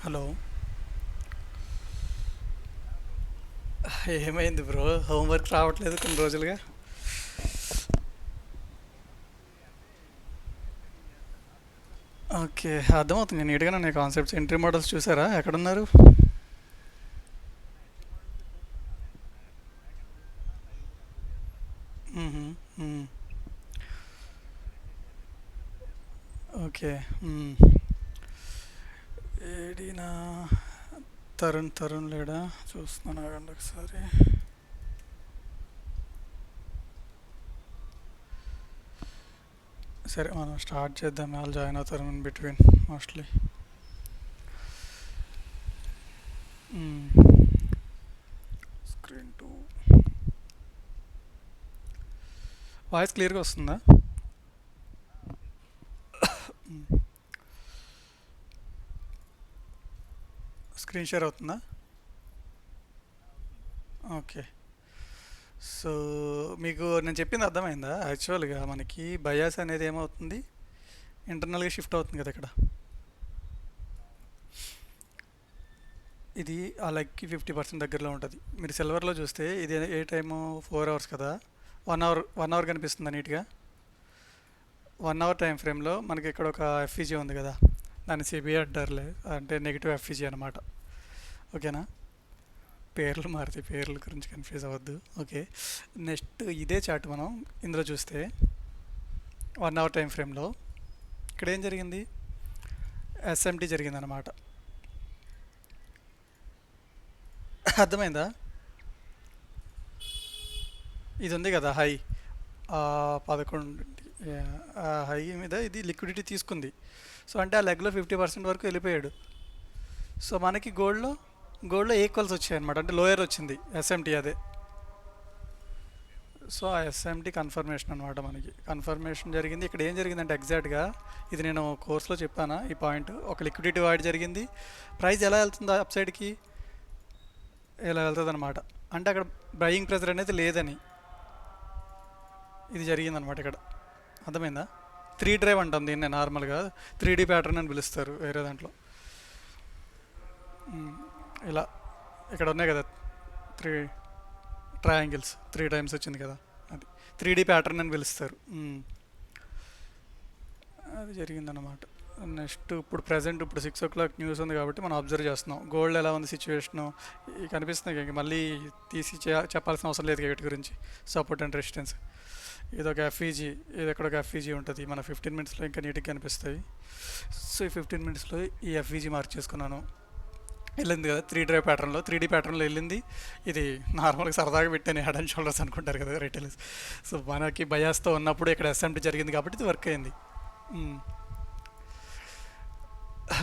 Hello. ఏమైంది bro? Homework రావట్లేదు కొన్ని రోజులుగా. ఓకే, అర్థమవుతుంది నీట్గా. నేను కాన్సెప్ట్స్ ఎంట్రీ మోడల్స్ చూసారా? ఎక్కడున్నారు? మ్మ్హ. మ్మ్. ఓకే. మ్మ్. ఏడినా తరుణ్ లేడా? చూస్తున్నాను, ఆగండి ఒకసారి. సరే, మనం స్టార్ట్ చేద్దాం. వాళ్ళు జాయిన్ అవుతారు in between mostly. Screen two. Voice క్లియర్గా వస్తుందా? స్క్రీన్ షేర్ అవుతుందా? ఓకే. సో మీకు నేను చెప్పింది అర్థమైందా? యాక్చువల్గా మనకి బయాస్ అనేది ఏమవుతుంది, ఇంటర్నల్గా షిఫ్ట్ అవుతుంది కదా ఇక్కడ. ఇది ఆ లెగ్కి 50% దగ్గరలో ఉంటుంది. మీరు సిల్వర్లో చూస్తే ఇది ఏ టైము, 4 అవర్స్ కదా. 1 అవర్ కనిపిస్తుందా నీట్గా? 1 అవర్ టైం ఫ్రేమ్లో మనకి ఇక్కడ ఒక ఎఫ్ఈజీ ఉంది కదా, దాన్ని సిబిఐ అంటారులే, అంటే నెగిటివ్ ఎఫ్ఈజీ అనమాట. ఓకేనా? పేర్లు మారుతాయి, పేర్ల గురించి కన్ఫ్యూజ్ అవ్వద్దు. ఓకే. నెక్స్ట్ ఇదే చార్ట్ మనం ఇందులో చూస్తే 1 అవర్ టైం ఫ్రేమ్లో ఇక్కడ ఏం జరిగింది, ఎస్ఎంటీ జరిగిందనమాట. అర్థమైందా? ఇది ఉంది కదా హై, 11, ఆ హై మీద ఇది లిక్విడిటీ తీసుకుంది. సో అంటే ఆ లెగ్లో 50% వరకు వెళ్ళిపోయాడు. సో మనకి గోల్డ్లో ఈక్వల్స్ వచ్చాయి అనమాట, అంటే లోయర్ వచ్చింది ఎస్ఎంటీ అదే. సో ఆ ఎస్ఎంటీ కన్ఫర్మేషన్ అనమాట, మనకి కన్ఫర్మేషన్ జరిగింది. ఇక్కడ ఏం జరిగిందంటే ఎగ్జాక్ట్గా ఇది నేను కోర్స్లో చెప్పాను ఈ పాయింట్. ఒక లిక్విడిటీ వాయిడ్ జరిగింది. ప్రైస్ ఎలా వెళ్తుందో అప్ సైడ్కి ఇలా వెళ్తుంది అనమాట. అంటే అక్కడ బయింగ్ ప్రెజర్ అనేది లేదని ఇది జరిగిందనమాట ఇక్కడ. అర్థమైందా? 3 డ్రైవ్ అంటాం దీన్ని నార్మల్గా. 3D ప్యాటర్న్ అని పిలుస్తారు వేరే దాంట్లో. ఇలా ఇక్కడ ఉన్నాయి కదా, త్రీ ట్రయాంగిల్స్, 3 టైమ్స్ వచ్చింది కదా, అది 3D ప్యాటర్న్ అని పిలుస్తారు. అది జరిగిందన్నమాట. నెక్స్ట్ ఇప్పుడు ప్రజెంట్ ఇప్పుడు 6 o'clock న్యూస్ ఉంది కాబట్టి మనం అబ్జర్వ్ చేస్తున్నాం గోల్డ్ ఎలా ఉంది సిచ్యువేషను. ఇవి కనిపిస్తున్నాయి, ఇంక మళ్ళీ తీసి చెప్పాల్సిన అవసరం లేదు వీటి గురించి. సపోర్ట్ అండ్ రెసిస్టెన్స్, ఇది ఒక ఎఫ్ఈజీ, ఇది ఎక్కడ ఒక ఎఫ్ఈజీ ఉంటుంది. మన 15 minutesలో ఇంకా నీట్గా కనిపిస్తాయి. సో ఈ 15 minutesలో ఈ ఎఫ్ఈజీ మార్క్ చేసుకున్నాను. వెళ్ళింది కదా 3 డ్రైవ్ ప్యాటర్న్లో, 3D ప్యాటర్న్లో వెళ్ళింది. ఇది నార్మల్గా సరదాగా పెట్టాను, హెడ్ అండ్ షోల్డర్స్ అనుకుంటారు కదా రిటైలర్స్. సో మనకి బయాస్తో ఉన్నప్పుడు ఇక్కడ ఎస్ఎంటీ జరిగింది కాబట్టి ఇది వర్క్ అయింది.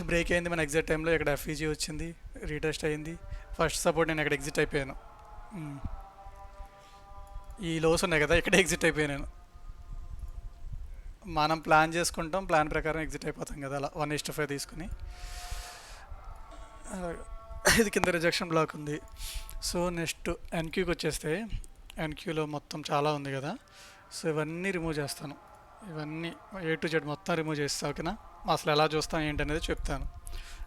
బ్రేక్ అయింది మన ఎగ్జిట్ టైంలో. ఇక్కడ ఎఫ్ఈజీ వచ్చింది, రీటెస్ట్ అయింది. ఫస్ట్ సపోర్ట్ నేను ఇక్కడ ఎగ్జిట్ అయిపోయాను. మ్మ్. ఈ లోస్ ఉన్నాయి కదా, ఇక్కడ ఎగ్జిట్ అయిపోయాను నేను. మనం ప్లాన్ చేసుకుంటాం, ప్లాన్ ప్రకారం ఎగ్జిట్ అయిపోతాం కదా, అలా 1:5 తీసుకుని. ఇది కింద రిజెక్షన్ బ్లాక్ ఉంది. సో నెక్స్ట్ ఎన్క్యూకి వచ్చేస్తే ఎన్క్యూలో మొత్తం చాలా ఉంది కదా. సో ఇవన్నీ రిమూవ్ చేస్తాను, ఇవన్నీ A to Z మొత్తం రిమూవ్ చేస్తా. ఓకేనా? అసలు ఎలా చూస్తాం ఏంటి అనేది చెప్తాను.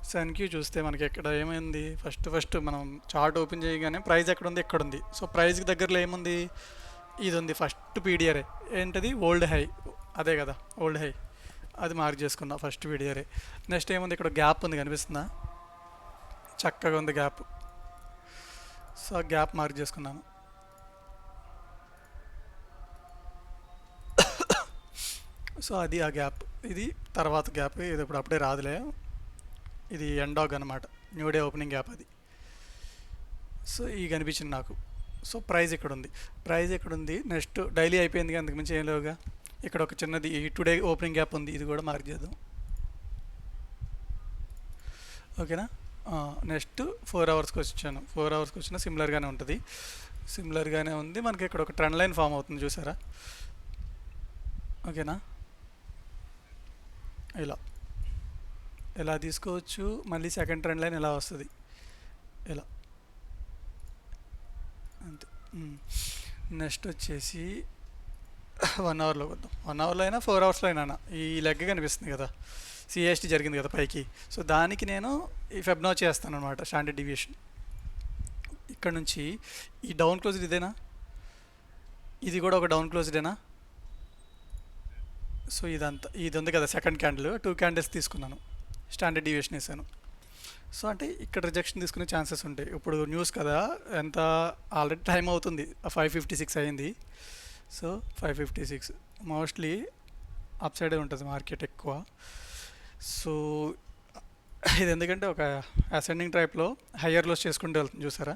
సో ఎన్క్యూ చూస్తే మనకి ఇక్కడ ఏమైంది, ఫస్ట్ మనం చార్ట్ ఓపెన్ చేయగానే ప్రైస్ ఎక్కడ ఉంది, ఇక్కడ ఉంది. సో ప్రైస్కి దగ్గరలో ఏముంది, ఇది ఉంది ఫస్ట్ పీడిఆర్ఏ. ఏంటది? ఓల్డ్ హై, అదే కదా ఓల్డ్ హై. అది మార్క్ చేసుకున్నా ఫస్ట్ పీడిఆర్ఏ. నెక్స్ట్ ఏముంది, ఇక్కడ గ్యాప్ ఉంది కనిపిస్తుందా, చక్కగా ఉంది గ్యాప్. సో ఆ గ్యాప్ మార్క్ చేసుకున్నాను. సో అది ఆ గ్యాప్, ఇది తర్వాత గ్యాప్, ఇది ఇప్పుడు అప్పుడే రాదులే. ఇది ఎండాగ్ అనమాట, న్యూ డే ఓపెనింగ్ గ్యాప్ అది. సో ఈ కనిపించింది నాకు. సో ప్రైస్ ఇక్కడ ఉంది, ప్రైస్ ఇక్కడ ఉంది. నెక్స్ట్ డైలీ అయిపోయింది, అందుకు మించి ఏం లేవుగా. ఇక్కడ ఒక చిన్నది ఈ టుడే ఓపెనింగ్ గ్యాప్ ఉంది, ఇది కూడా మార్క్ చేద్దాం. ఓకేనా? నెక్స్ట్ 4 అవర్స్కి వచ్చాను. 4 అవర్స్కి వచ్చిన సిమిలర్గానే ఉంటుంది, సిమిలర్గానే ఉంది. మనకి ఇక్కడ ఒక ట్రెండ్ లైన్ ఫామ్ అవుతుంది చూసారా. ఓకేనా? ఇలా ఇలా తీసుకోవచ్చు. మళ్ళీ సెకండ్ ట్రెండ్ లైన్ ఇలా వస్తుంది, ఇలా అంతే. నెక్స్ట్ వచ్చేసి 1 అవర్లో వద్దాం. 1 అవర్లో అయినా 4 అవర్స్లో అయినా ఈ లెగ్ కనిపిస్తుంది కదా, సిఎస్టీ జరిగింది కదా పైకి. సో దానికి నేను ఈ ఫెబ్నోచి చేస్తాను అనమాట, స్టాండర్డ్ డివియేషన్. ఇక్కడ నుంచి ఈ డౌన్ క్లోజ్డ్ ఇదేనా, ఇది కూడా ఒక డౌన్ క్లోజ్డేనా. సో ఇదంతా ఇది ఉంది కదా సెకండ్ క్యాండిల్, 2 క్యాండిల్స్ తీసుకున్నాను, స్టాండర్డ్ డివియేషన్ వేసాను. సో అంటే ఇక్కడ రిజెక్షన్ తీసుకునే ఛాన్సెస్ ఉంటాయి. ఇప్పుడు న్యూస్ కదా, ఎంత ఆల్రెడీ టైం అవుతుంది, 5:56 అయింది. సో 5:56 మోస్ట్లీ అప్ సైడే ఉంటుంది మార్కెట్ ఎక్కువ. సో ఇది ఎందుకంటే ఒక అసెండింగ్ టైప్లో హయ్యర్ లోస్ చేసుకుంటూ వెళ్తుంది చూసారా.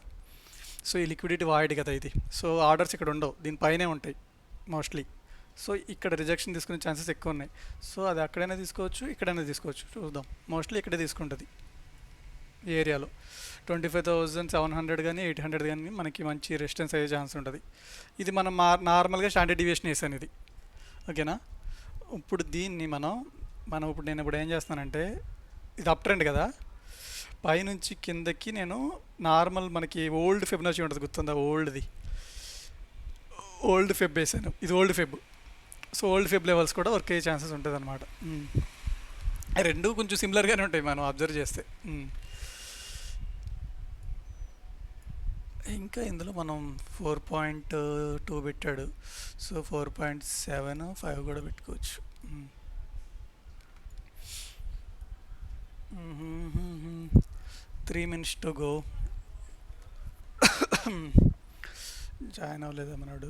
సో ఈ లిక్విడిటీ వాయిడ్ కదా ఇది, సో ఆర్డర్స్ ఇక్కడ ఉండవు, దీనిపైనే ఉంటాయి మోస్ట్లీ. సో ఇక్కడ రిజెక్షన్ తీసుకునే ఛాన్సెస్ ఎక్కువ ఉన్నాయి. సో అది అక్కడైనా తీసుకోవచ్చు, ఇక్కడైనా తీసుకోవచ్చు, చూద్దాం. మోస్ట్లీ ఇక్కడే తీసుకుంటుంది ఈ ఏరియాలో. 25,700 కానీ 800 కానీ మనకి మంచి రెసిస్టెన్స్ అయ్యే ఛాన్స్ ఉంటుంది. ఇది మనం నార్మల్గా స్టాండర్డ్ డివియేషన్ వేసాను ఇది, ఓకేనా. ఇప్పుడు దీన్ని మనం ఇప్పుడు నేను ఇప్పుడు ఏం చేస్తానంటే, ఇది అప్ ట్రెండ్ కదా, పైనుంచి కిందకి నేను నార్మల్ మనకి ఓల్డ్ ఫెబ్నోచి ఉంటుంది గుర్తుందా, ఓల్డ్ ఫెబ్ వేసాను, ఇది old Feb. So old Feb levels కూడా వర్క్ అయ్యే ఛాన్సెస్ ఉంటుంది అనమాట. రెండు కొంచెం సిమిలర్గానే ఉంటాయి మనం అబ్జర్వ్ చేస్తే. ఇంకా ఇందులో మనం 4.2 పెట్టాడు, సో 4.75 కూడా పెట్టుకోవచ్చు. 3 minutes టు గో. జాయిన్ అవ్వలేదా మనడు.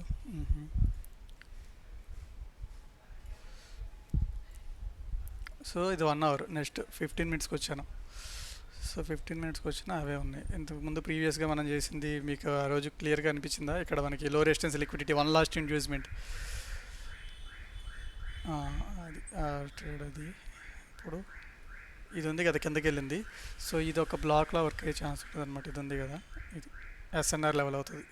సో ఇది 1 hour, నెక్స్ట్ 15 minutesకి వచ్చాను. సో 15 minutesకి వచ్చినా అవే ఉన్నాయి. ఇంతకుముందు ప్రీవియస్గా మనం చేసింది మీకు ఆ రోజు క్లియర్గా అనిపించిందా, ఇక్కడ మనకి లో రెసిస్టెన్స్ లిక్విడిటీ, 1 లాస్ట్ ఇండ్యూస్మెంట్, అది ట్రేడ్. అది ఇప్పుడు ఇది ఉంది కదా కిందకి వెళ్ళింది. సో ఇది ఒక బ్లాక్లో వర్క్ అయ్యే ఛాన్స్ ఉంటుంది అనమాట. ఇది ఉంది కదా, ఇది ఎస్ఎన్ఆర్ లెవెల్ అవుతుంది.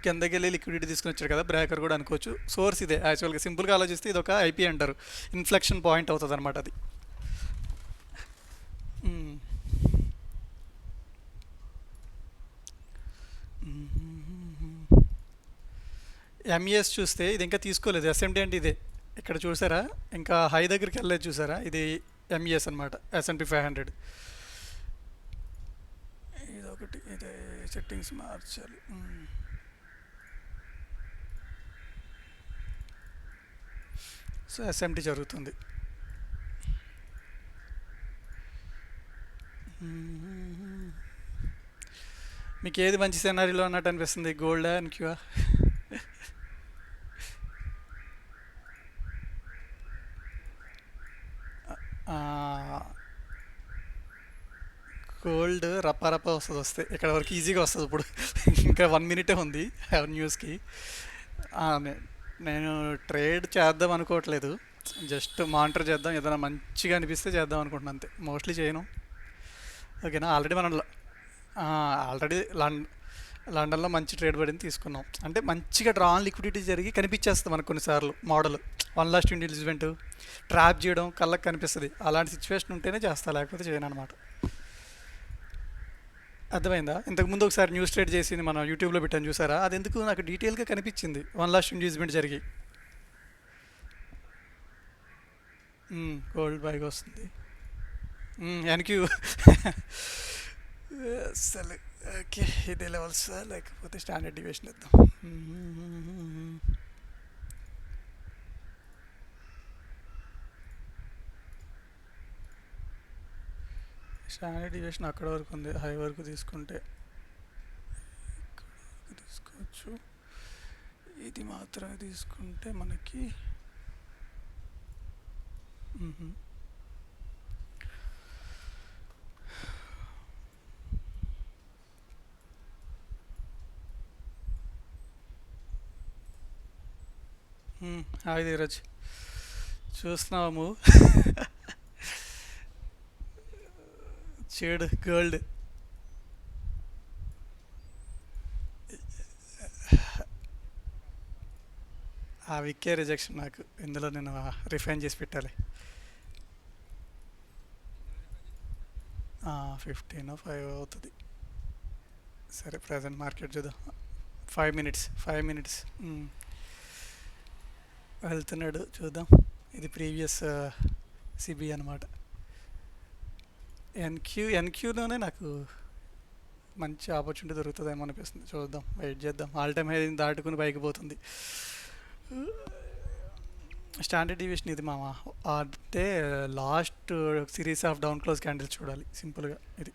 కిందకి వెళ్ళి లిక్విడిటీ తీసుకుని వచ్చారు కదా, బ్రేకర్ కూడా అనుకోవచ్చు. సోర్స్ ఇదే యాక్చువల్గా, సింపుల్గా ఆలోచిస్తే ఇది ఒక ఐపీ అంటారు, ఇన్ఫ్లెక్షన్ పాయింట్ అవుతుంది అనమాట అది. ఎంఈఎస్ చూస్తే ఇది ఇంకా తీసుకోలేదు, ఎస్ఎండి అంటే ఇదే, ఇక్కడ చూసారా ఇంకా హై దగ్గరికి వెళ్ళలేదు చూసారా, ఇది ఎంఈఎస్ అనమాట, S&P 500. ఇదొకటి, ఇదే సెట్టింగ్స్ మార్చాలి. సో ఎస్ఎంటీ జరుగుతుంది. మీకు ఏది మంచి సినారీలో అన్నట్టు అనిపిస్తుంది, గోల్డా ఎన్క్యూఆ? గోల్డ్ రప్ప వస్తే ఇక్కడ వరకు ఈజీగా వస్తుంది. ఇప్పుడు ఇంకా 1 minute ఉంది న్యూస్కి. నేను ట్రేడ్ చేద్దాం అనుకోవట్లేదు, జస్ట్ మానిటర్ చేద్దాం, ఏదైనా మంచిగా అనిపిస్తే చేద్దాం అనుకుంటున్నాను అంతే, మోస్ట్లీ చేయను, ఓకేనా. ఆల్రెడీ లండన్లో మంచి ట్రేడ్ పడింది, తీసుకున్నాం. అంటే మంచిగా డ్రాన్ లిక్విడిటీ జరిగి కనిపించేస్తుంది మనకు కొన్నిసార్లు మోడల్, 1 లాస్ట్ ఇండివిజువెంట్ ట్రాప్ చేయడం కళ్ళకి కనిపిస్తుంది. అలాంటి సిచ్యువేషన్ ఉంటేనే చేస్తా, లేకపోతే చేయను అనమాట. అర్థమైందా? ఇంతకుముందు ఒకసారి న్యూస్ ట్రేడ్ చేసింది మనం యూట్యూబ్లో పెట్టాను చూసారా, అది ఎందుకు నాకు డీటెయిల్గా కనిపించింది, 1 లాస్ట్ ఇండ్యూస్మెంట్ జరిగి. గోల్డ్ బైక్ వస్తుంది, ఎన్క్యూ సరే ఓకే. ఇదే లెవెల్స్ లేకపోతే స్టాండర్డ్ డివియేషన్ ఇద్దాం. స్టాండర్డ్ డివియేషన్ అక్కడ వరకు ఉంది, హై వరకు తీసుకుంటే ఇక్కడ వరకు తీసుకోవచ్చు. ఇది మాత్రమే తీసుకుంటే మనకి హాయ్ ధీరజ్, చూస్తున్నాము చేడు గోల్డ్. ఆ విక్కే రిజెక్షన్ నాకు, ఇందులో నేను రిఫైన్ చేసి పెట్టాలి. 15 అవుతుంది. సరే ప్రజెంట్ మార్కెట్ చూద్దాం. 5 minutes. వెళ్తున్నాడు చూద్దాం. ఇది ప్రీవియస్ సిబి అనమాట. ఎన్క్యూలోనే నాకు మంచి ఆపర్చునిటీ దొరుకుతుందేమో అనిపిస్తుంది. చూద్దాం, వెయిట్ చేద్దాం. ఆల్ టైమ్ హై దాటుకుని పైకి పోతుంది. స్టాండర్డ్ డివియేషన్ ఇది మామ. అంటే last series of down close candles చూడాలి సింపుల్గా. ఇది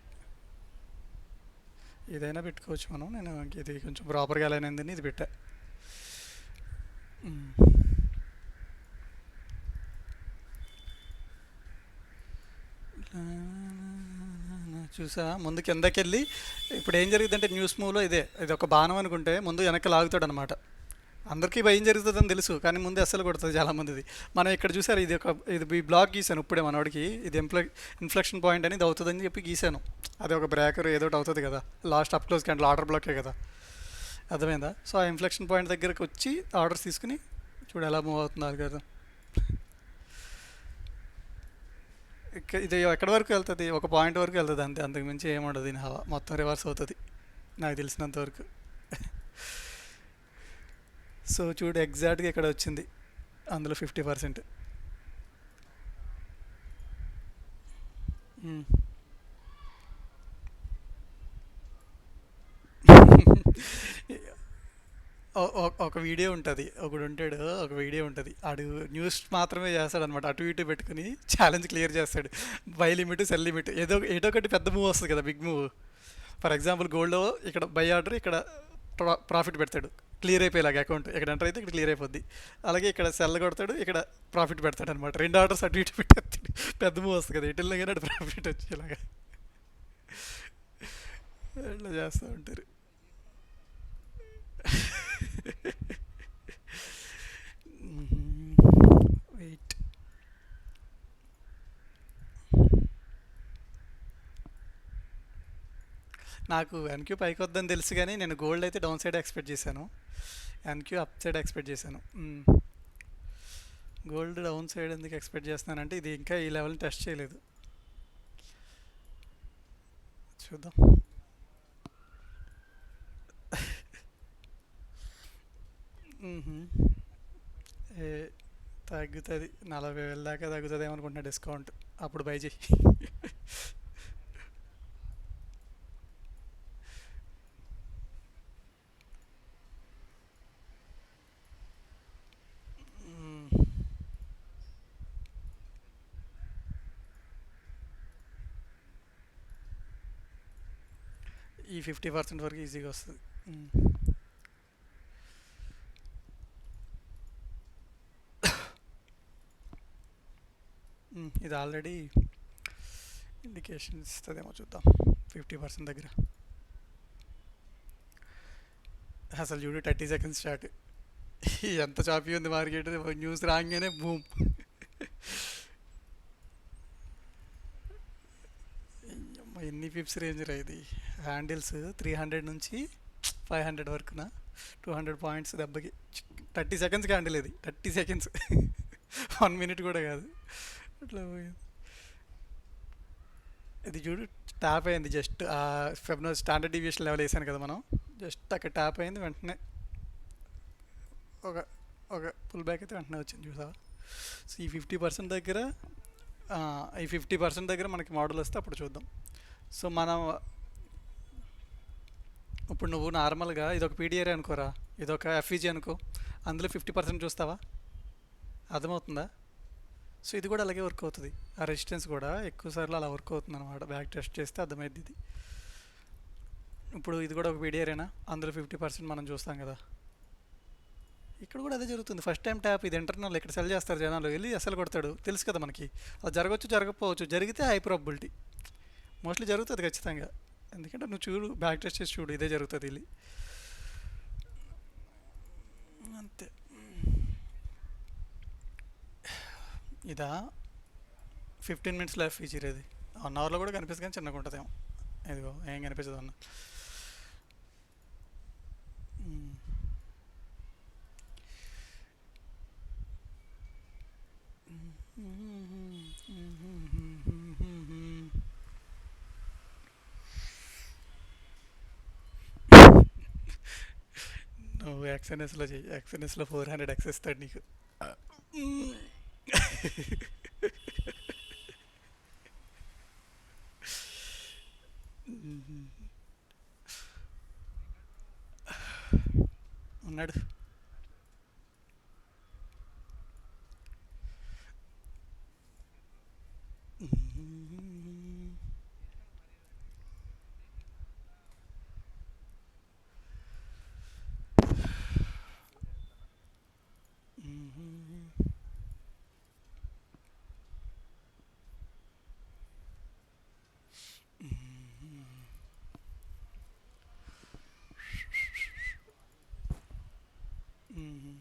ఏదైనా పెట్టుకోవచ్చు మనం. నేను ఇది కొంచెం ప్రాపర్గా అలైన్ అయిందని ఇది పెట్టా. చూసా ముందు కిందకి వెళ్ళి ఇప్పుడు ఏం జరిగిందంటే న్యూస్ మూవ్లో ఇది ఒక బాణం అనుకుంటే ముందు వెనక్కి లాగుతాడు అనమాట. అందరికీ భయం జరుగుతుందని తెలుసు కానీ ముందు అస్సలు కొడుతుంది చాలామందిది. మనం ఇక్కడ చూసారు, ఇది బ్లాక్ గీసాను ఇప్పుడే మనోడికి. ఇది ఇన్ఫ్లెక్షన్ పాయింట్ అని ఇది అవుతుందని చెప్పి గీసాను. అది ఒక బ్రేకర్ ఏదో ఒకటి అవుతుంది కదా, last up close candle order బ్లాకే కదా, అర్థమైందా? సో ఆ ఇన్ఫ్లెక్షన్ పాయింట్ దగ్గరకు వచ్చి ఆర్డర్స్ తీసుకుని చూడు ఎలా మూవ్ అవుతుంది కదా. ఇది ఎక్కడి వరకు వెళ్తుంది? ఒక పాయింట్ వరకు వెళ్తుంది అంతే, అంతకు మించి ఏముండదు. దీని హవా మొత్తం రివర్స్ అవుతుంది నాకు తెలిసినంత వరకు. సో చూడు ఎగ్జాక్ట్గా ఇక్కడ వచ్చింది, అందులో 50%. ఒక వీడియో ఉంటుంది, ఒకడు ఉంటాడు, ఒక వీడియో ఉంటుంది, ఆడు న్యూస్ మాత్రమే చేస్తాడు అనమాట. అటు ఇటు పెట్టుకుని ఛాలెంజ్ క్లియర్ చేస్తాడు. బై లిమిట్, సెల్ లిమిట్, ఏదో ఒకటి పెద్ద మూవ్ వస్తుంది కదా, బిగ్ మూవ్. ఫర్ ఎగ్జాంపుల్ గోల్డ్లో ఇక్కడ బై ఆర్డర్, ఇక్కడ ప్రాఫిట్ పెడతాడు, క్లియర్ అయిపోయేలాగా అకౌంట్. ఇక్కడ ఎంటర్ అయితే ఇక్కడ క్లియర్ అయిపోద్ది. అలాగే ఇక్కడ సెల్ కొడతాడు, ఇక్కడ ప్రాఫిట్ పెడతాడు అనమాట. రెండు ఆర్డర్స్ అటు ఇటు పెట్టేస్తాడు. పెద్ద మూవ్ వస్తుంది కదా, ఎటుల్లో కానీ అటు ప్రాఫిట్ వచ్చేలాగా ఇట్లా చేస్తూ ఉంటారు. వెయిట్, నాకు ఎన్క్యూ పైకి వద్దని తెలుసు కానీ నేను గోల్డ్ అయితే డౌన్ సైడ్ ఎక్స్పెక్ట్ చేశాను, ఎన్క్యూ అప్ సైడ్ ఎక్స్పెక్ట్ చేశాను. గోల్డ్ డౌన్ సైడ్ ఎందుకు ఎక్స్పెక్ట్ చేస్తున్నానంటే ఇది ఇంకా ఈ లెవెల్ని టెస్ట్ చేయలేదు. చూద్దాం. తగ్గుతుంది, 40,000 దాకా తగ్గుతుంది ఏమనుకుంటున్నా డిస్కౌంట్, అప్పుడు బై చేయి. ఈ 50% వరకు ఈజీగా వస్తుంది. ఇది ఆల్రెడీ ఇండికేషన్ ఇస్తుందేమో, చూద్దాం. 50% దగ్గర అసలు చూడు 30 సెకండ్స్ స్టార్ట్. ఎంత చాపీ ఉంది మార్కెట్, న్యూస్ రాగానే బూమ్. ఎన్ని పిప్స్ రేంజ్ రా ఇది. హ్యాండిల్స్ 300 నుంచి 500 వరకున 200 పాయింట్స్ దెబ్బకి. 30 సెకండ్స్ హ్యాండిల్ ఇది, 30 సెకండ్స్, 1 మినిట్ కూడా కాదు. అట్లా పోయింది. ఇది చూడు ట్యాప్ అయింది just February standard deviation level వేసాను కదా మనం, జస్ట్ అక్కడ ట్యాప్ అయింది, వెంటనే ఒక ఒక పుల్ బ్యాక్ అయితే వెంటనే వచ్చింది చూసావా. సో ఈ 50% దగ్గర, ఈ 50% దగ్గర మనకి మోడల్ వస్తే అప్పుడు చూద్దాం. సో మనం ఇప్పుడు నువ్వు నార్మల్గా ఇదొక పీడిఆర్ అనుకోరా, ఇదొక ఎఫ్ఈజీ అనుకో, అందులో 50% చూస్తావా, అర్థమవుతుందా? సో ఇది కూడా అలాగే వర్క్ అవుతుంది, ఆ రెసిస్టెన్స్ కూడా ఎక్కువసార్లు అలా వర్క్ అవుతుంది అనమాట. బ్యాక్ టెస్ట్ చేస్తే అర్థమైంది ఇది. ఇప్పుడు ఇది కూడా ఒక పీడిఆరేనా, అందులో 50% మనం చూస్తాం కదా. ఇక్కడ కూడా అదే జరుగుతుంది. ఫస్ట్ టైం ట్యాప్, ఇది ఇంటర్నల్, ఇక్కడ సెల్ చేస్తారు జనాలు, వెళ్ళి అసలు కొడతాడు, తెలుసు కదా మనకి. అది జరగవచ్చు, జరగకపోవచ్చు, జరిగితే హై ప్రాబిలిటీ, మోస్ట్లీ జరుగుతుంది ఖచ్చితంగా. ఎందుకంటే నువ్వు చూడు, బ్యాక్ టెస్ట్ చేసి చూడు, ఇదే జరుగుతుంది వెళ్ళి, అంతే. ఇదా 15 మినిట్స్ లైఫ్ ఫీచర్, ఇది 1 అవర్లో కూడా కనిపిస్తుంది కానీ చిన్నగా ఉంటుందేమో. ఇదిగో ఏం కనిపించదు అన్న. నువ్వు ఎక్స్ఎన్ఎస్లో చెయ్యి, ఎక్స్ఎన్ఎస్లో 400 ఎక్స్ ఇస్తాడు నీకు. మ్మ్. ఉన్నాడు. మ్మ్. మ్మ్. మ్మ్.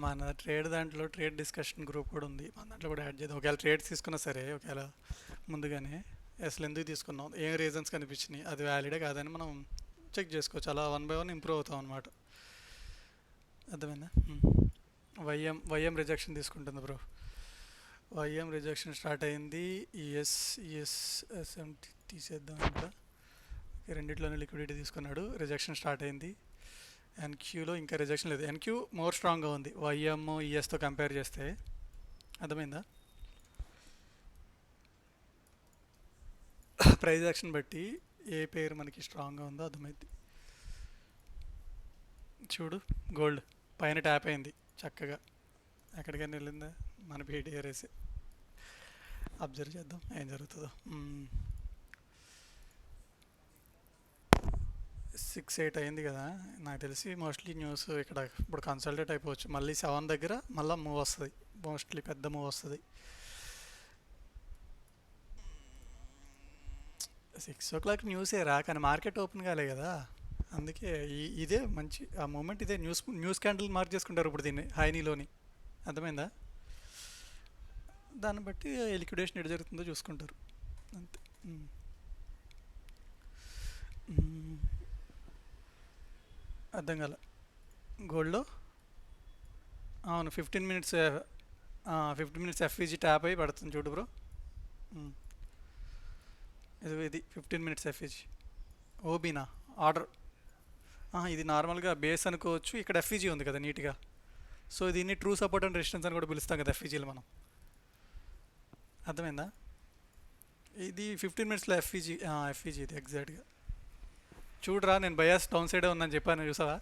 మన ట్రేడ్ దాంట్లో ట్రేడ్ డిస్కషన్ గ్రూప్ కూడా ఉంది, మన దాంట్లో కూడా యాడ్ చేద్దాం. ఒకవేళ ట్రేడ్స్ తీసుకున్నా సరే, ఒకవేళ ముందుగానే అసలు ఎందుకు తీసుకున్నాం, ఏం రీజన్స్ కనిపించినాయి, అది వ్యాలిడే కాదని మనం చెక్ చేసుకోవచ్చు. అలా వన్ బై వన్ ఇంప్రూవ్ అవుతాం అనమాట. అర్థమైందా? వైఎం రిజెక్షన్ తీసుకుంటుంది బ్రో. వైఎం రిజెక్షన్ స్టార్ట్ అయింది. ఈఎస్ ఈఎస్ ఎస్ఎంటీ తీసేద్దాం ఇంకా. ఈ రెండిట్లోనే లిక్విడిటీ తీసుకున్నాడు, రిజెక్షన్ స్టార్ట్ అయింది. ఎన్క్యూలో ఇంకా రిజెక్షన్ లేదు. ఎన్క్యూ మోర్ స్ట్రాంగ్గా ఉంది వైఎం ఈఎస్తో కంపేర్ చేస్తే. అర్థమైందా? ప్రైజ్ యాక్షన్ బట్టి ఏ పేరు మనకి స్ట్రాంగ్గా ఉందో అర్థమైంది. చూడు, గోల్డ్ పైన ట్యాప్ అయింది చక్కగా. ఎక్కడికైనా వెళ్ళిందా? మన పీటీఆర్ఎస్. అబ్జర్వ్ చేద్దాం ఏం జరుగుతుందో. 6-8 అయింది కదా, నాకు తెలిసి మోస్ట్లీ న్యూస్ ఇక్కడ ఇప్పుడు కన్సల్టేట్ అయిపోవచ్చు. మళ్ళీ 7 దగ్గర మళ్ళీ మూవ్ వస్తుంది, మోస్ట్లీ పెద్ద మూవ్ వస్తుంది. 6 o'clock న్యూసే రా, కానీ మార్కెట్ ఓపెన్ కాలే కదా. అందుకే ఇదే మంచి ఆ మూమెంట్, ఇదే న్యూస్ న్యూస్ క్యాండిల్ మార్క్ చేసుకుంటారు ఇప్పుడు దీన్ని హైనీలోని. అర్థమైందా? దాన్ని బట్టి లిక్విడేషన్ ఎటు జరుగుతుందో చూసుకుంటారు అంతే. మ్మ్. మ్మ్. అర్థం కాల. గోల్డ్లో అవును 15 మినిట్స్, 15 మినిట్స్ ఎఫ్ఈజీ ట్యాప్ అయి పడుతుంది చూడు బ్రో. మ్మ్. ఇది 15 మినిట్స్ ఎఫ్ఈజీ. ఓబీనా ఆర్డర్. ఇది నార్మల్గా బేస్ అనుకోవచ్చు. ఇక్కడ ఎఫ్ఈజీ ఉంది కదా నీట్గా. సో దీన్ని ట్రూ సపోర్ట్ అండ్ రెసిస్టెన్స్ అని కూడా పిలుస్తాం కదా ఎఫ్ఈజీలో మనం. అర్థమైందా? ఇది 15 మినిట్స్లో ఎఫ్ఈజీ. ఎఫ్ఈజీ ఇది ఎగ్జాక్ట్గా. చూడరా, నేను బయాస్ డౌన్ సైడే ఉందని చెప్పాను, చూసావా?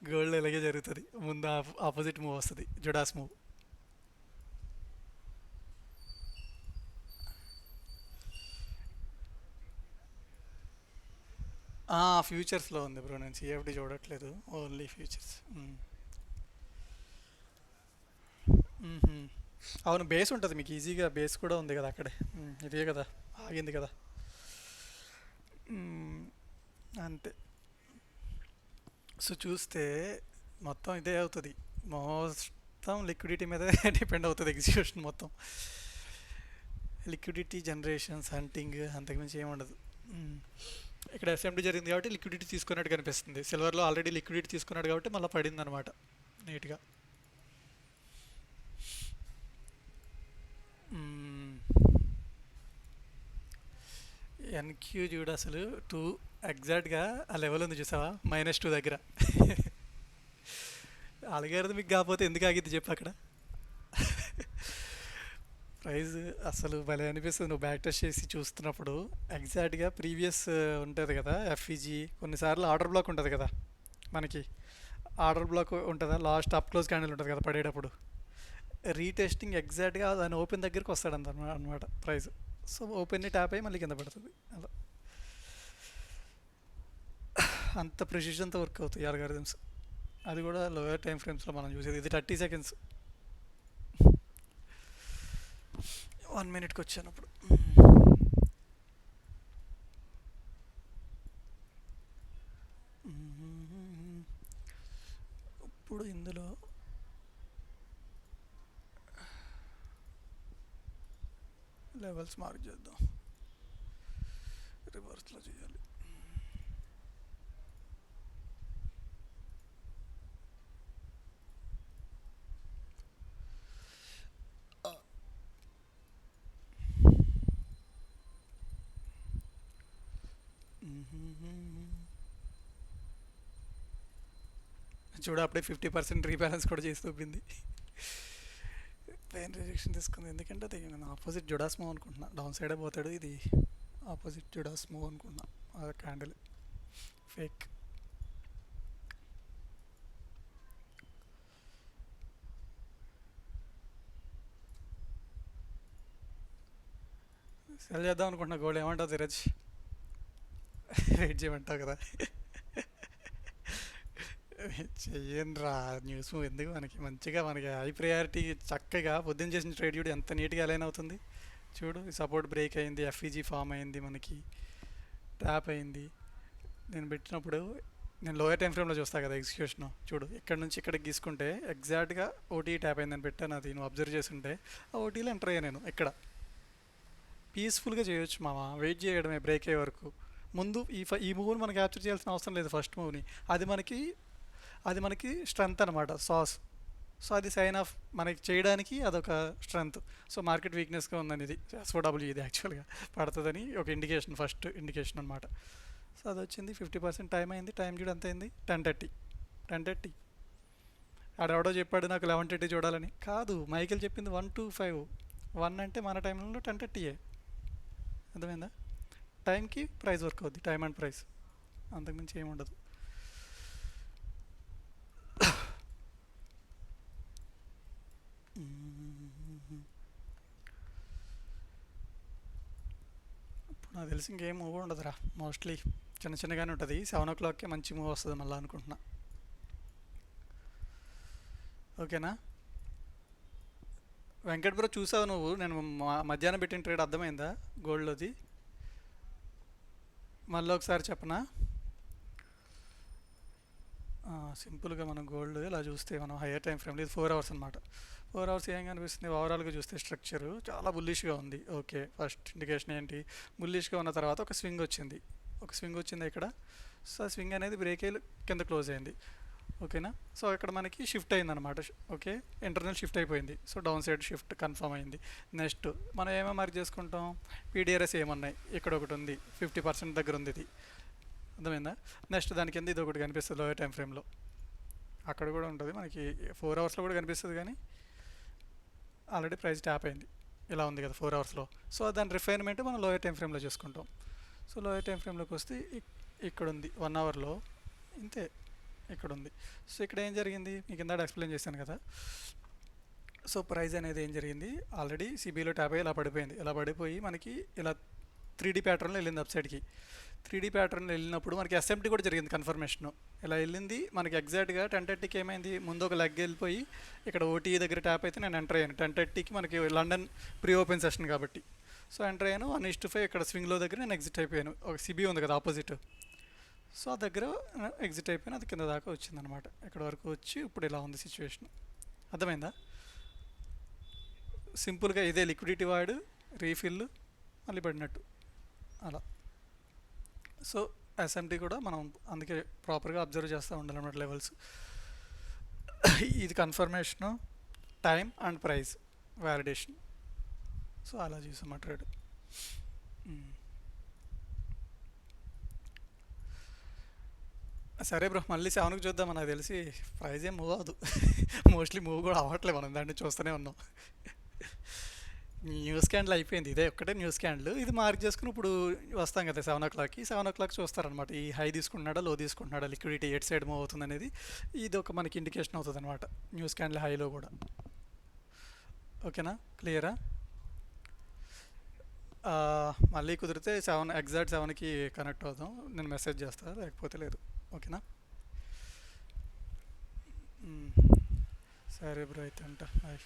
గోల్డ్ ఇలాగే జరుగుతుంది, ముందు ఆపోజిట్ మూవ్ వస్తుంది, జుడాస్ మూవ్. ఫ్యూచర్స్లో ఉంది బ్రో, నేను సిఎఫ్డి చూడట్లేదు, ఓన్లీ ఫ్యూచర్స్. అవును, బేస్ ఉంటుంది మీకు ఈజీగా, బేస్ కూడా ఉంది కదా అక్కడే. ఇదే కదా ఆగింది కదా. మ్మ్. అంతే. సో చూస్తే మొత్తం ఇదే అవుతుంది, మొత్తం లిక్విడిటీ మీద డిపెండ్ అవుతుంది ఎగ్జిక్యూషన్ మొత్తం. లిక్విడిటీ జనరేషన్స్ హంటింగ్ అంతకుమించి ఏముండదు. మ్మ్. ఇక్కడ ఎస్ఎండి జరిగింది కాబట్టి లిక్విడిటీ తీసుకున్నట్టు కనిపిస్తుంది. సిల్వర్లో ఆల్రెడీ లిక్విడిటీ తీసుకున్నాడు కాబట్టి మళ్ళీ పడింది అనమాట నీట్గా. ఎన్క్యూ చూడు అసలు 2 ఎగ్జాక్ట్గా ఆ లెవెల్ ఉంది చూసావా, -2 దగ్గర. మీకు కాకపోతే ఎందుకు ఆగిద్ది చెప్పు అక్కడ. ప్రైజ్ అసలు భలే అనిపిస్తుంది నువ్వు బ్యాక్ టెస్ట్ చేసి చూస్తున్నప్పుడు. ఎగ్జాక్ట్గా ప్రీవియస్ ఉంటుంది కదా ఎఫ్ఈజీ, కొన్నిసార్లు ఆర్డర్ బ్లాక్ ఉంటుంది కదా మనకి. ఆర్డర్ బ్లాక్ ఉంటుందా, లాస్ట్ అప్ క్లోజ్ క్యాండిల్ ఉంటుంది కదా పడేటప్పుడు. రీటెస్టింగ్ ఎగ్జాక్ట్గా దాని ఓపెన్ దగ్గరికి వస్తాడు అనమాట ప్రైస్. సో ఓపెన్ని ట్యాప్ అయ్యి మళ్ళీ కింద పడుతుంది అలా. అంత ప్రిసిషన్తో వర్క్ అవుతాయి ఆల్గారిథమ్స్. అది కూడా లోయర్ టైం ఫ్రేమ్స్లో మనం చూసేది. ఇది 30 సెకండ్స్, 1 మినిట్కి వచ్చానప్పుడు. ఇప్పుడు ఇందులో లెవెల్స్ మార్క్ చేద్దాం, రివర్స్లో చేయాలి. చూడు అప్పుడే 50% రీబ్యాలెన్స్ కూడా చేసి చూపింది. పెయిన్ రిజెక్షన్ తీసుకుంది ఎందుకంటే అది నేను ఆపోజిట్ జుడాస్ మూవ్ అనుకుంటున్నా, డౌన్ సైడే పోతాడు, ఇది ఆపోజిట్ జుడాస్ మూవ్ అనుకుంటున్నా. ఆ క్యాండిల్ ఫేక్. సెల్ చేద్దాం అనుకుంటున్నా గోల్డ్, ఏమంటావు ధీరజ్? వెయిట్ చేయమంటావు కదా. చెయ్యండిరా, న్యూస్ ఎందుకు మనకి, మంచిగా మనకి హై ప్రయారిటీ చక్కగా పొద్దున్న చేసిన ట్రేడ్ చూడు ఎంత నీట్గా అలైన్ అవుతుంది. చూడు సపోర్ట్ బ్రేక్ అయింది, ఎఫ్ఈజీ ఫామ్ అయింది, మనకి ట్యాప్ అయింది. నేను పెట్టినప్పుడు నేను లోయర్ టైం ఫ్రేమ్లో చూస్తాను కదా ఎగ్జిక్యూషన్, చూడు ఇక్కడ నుంచి ఇక్కడికి గీసుకుంటే ఎగ్జాక్ట్గా ఓటీ ట్యాప్ అయిందని పెట్టాను. అది నువ్వు అబ్జర్వ్ చేస్తుంటే ఆ ఓటీలో ఎంటర్ అయ్యా నేను. ఇక్కడ పీస్ఫుల్గా చేయొచ్చు మామ, వెయిట్ చేయడమే బ్రేక్ అయ్యే వరకు. ముందు ఈ మూవ్ని మనం క్యాప్చర్ చేయాల్సిన అవసరం లేదు, ఫస్ట్ మూవ్ని. అది మనకి స్ట్రెంత్ అనమాట, సాస్. సో అది సైన్ ఆఫ్ మనకి చేయడానికి అదొక స్ట్రెంత్. సో మార్కెట్ వీక్నెస్గా ఉందని ఇది ఎస్ఓడబ్ల్యూ, ఇది యాక్చువల్గా పడుతుందని ఒక ఇండికేషన్, ఫస్ట్ ఇండికేషన్ అనమాట. సో అది వచ్చింది. 50% టైం అయింది. టైం చూడు ఎంత అయింది, 10:30. ఆడెవడో చెప్పాడు నాకు 11:30 చూడాలని. కాదు, మైకేల్ చెప్పింది 1:25. 1 అంటే మన టైంలో 10:30. అర్థమైందా? టైంకి ప్రైస్ వర్క్ అవుద్ది, టైం అండ్ ప్రైస్, అంతకుమించి ఏముండదు. ఇప్పుడు నాకు తెలిసి ఇంకేం మూవ్ ఉండదురా, మోస్ట్లీ చిన్న చిన్నగానే ఉంటుంది. 7 o'clockకే మంచి మూవ్ వస్తుంది మళ్ళీ అనుకుంటున్నా. ఓకేనా వెంకట్ బ్రో, చూసావు నువ్వు నేను మధ్యాహ్నం పెట్టిన ట్రేడ్ అర్థమైందా గోల్డ్లోది? మళ్ళీ ఒకసారి చెప్పనా? సింపుల్గా మనం గోల్డ్ ఇలా చూస్తే మనం హైయర్ టైం ఫ్రేమ్లో ఇది 4 hours అనమాట. 4 hours ఏం కనిపిస్తుంది, ఓవరాల్గా చూస్తే స్ట్రక్చరు చాలా బుల్లిష్గా ఉంది. ఓకే, ఫస్ట్ ఇండికేషన్ ఏంటి, బుల్లిష్గా ఉన్న తర్వాత ఒక స్వింగ్ వచ్చింది ఇక్కడ. సో ఆ స్వింగ్ అనేది బ్రేక్ అయ్యి కింద క్లోజ్ అయింది. ఓకేనా? సో ఇక్కడ మనకి షిఫ్ట్ అయిందనమాట. ఓకే, ఇంటర్నల్ షిఫ్ట్ అయిపోయింది. So down side shift confirm అయింది. నెక్స్ట్ మనం ఏమేమి మార్క్ చేసుకుంటాం, పీడిఆర్ఎస్ ఏమన్నాయి, ఇక్కడ ఒకటి ఉంది 50% దగ్గర ఉంది, ఇది అర్థమైందా? నెక్స్ట్ దాని కింద ఇది ఒకటి కనిపిస్తుంది లోయర్ టైం ఫ్రేమ్లో, అక్కడ కూడా ఉంటుంది మనకి 4 hours కూడా కనిపిస్తుంది. కానీ ఆల్రెడీ ప్రైస్ ట్యాప్ అయింది, ఇలా ఉంది కదా 4 hours. సో దాని రిఫైన్మెంట్ మనం లోయర్ టైం ఫ్రేమ్లో చేసుకుంటాం. సో లోయర్ టైం ఫ్రేమ్లోకి వస్తే ఇక్కడ ఉంది 1 hour ఇంతే, ఇక్కడ ఉంది. సో ఇక్కడ ఏం జరిగింది మీకు ఇందాక ఎక్స్ప్లెయిన్ చేశాను కదా. సో ప్రైస్ అనేది ఏం జరిగింది, ఆల్రెడీ సిబిలో ట్యాప్ అయ్యి ఇలా పడిపోయి మనకి ఇలా 3D ప్యాటర్న్లో వెళ్ళింది అప్సైడ్కి. 3D ప్యాటర్న్లో వెళ్ళినప్పుడు మనకి ఎస్ఎంటీ కూడా జరిగింది కన్ఫర్మేషన్. ఇలా వెళ్ళింది మనకి ఎగ్జాక్ట్గా 10:30కి ఏమైంది, ముందు ఒక లెగ్ వెళ్ళిపోయి ఇక్కడ ఓటీ దగ్గర ట్యాప్ అయితే నేను ఎంటర్ అయ్యాను. 10:30కి మనకి లండన్ ప్రీ ఓపెన్ సెషన్ కాబట్టి. సో ఎంటర్ అయ్యాను 1:5 ఇక్కడ స్వింగ్లో దగ్గర నేను ఎగ్జిట్ అయిపోయాను. ఒక సిబి ఉంది కదా ఆపోజిట్, సో ఆ దగ్గర ఎగ్జిట్ అయిపోయిన అది కింద దాకా వచ్చిందనమాట. ఇక్కడ వరకు వచ్చి ఇప్పుడు ఇలా ఉంది సిచ్యువేషన్. అర్థమైందా? సింపుల్గా ఇదే లిక్విడిటీ వాడు రీఫిల్ మళ్ళీ పడినట్టు అలా. సో ఎస్ఎంటీ కూడా మనం అందుకే ప్రాపర్గా అబ్జర్వ్ చేస్తూ ఉండాలన్నమాట లెవెల్స్. ఇది confirmation, time and price validation. So అలా చేసాం మా ట్రేడ్. సరే బ్రో, మళ్ళీ 7కి చూద్దాం. నాకు తెలిసి ప్రైజ్ ఏం మూవ్ అవ్వదు, మోస్ట్లీ మూవ్ కూడా అవ్వట్లేదు, మనం దాన్ని చూస్తూనే ఉన్నాం. న్యూస్ క్యాండిల్ అయిపోయింది, ఇదే ఒక్కటే న్యూస్ క్యాండిల్. ఇది మార్క్ చేసుకుని ఇప్పుడు వస్తాం కదా 7 o'clockకి. 7 o'clock చూస్తారనమాట, ఈ హై తీసుకుంటున్నాడా లో తీసుకుంటున్నాడా, లిక్విడిటీ ఎట్ సైడ్ మూవ్ అవుతుంది అనేది ఇది ఒక మనకి ఇండికేషన్ అవుతుంది అనమాట న్యూస్ క్యాండిల్ హైలో కూడా. ఓకేనా, క్లియరా? మళ్ళీ కుదిరితే ఎగ్జాక్ట్ 7కి కనెక్ట్ అవుదాం, నేను మెసేజ్ చేస్తాను, లేకపోతే లేదు. ఓకేనా? సరే బ్రో, అయితే అంట బాయ్.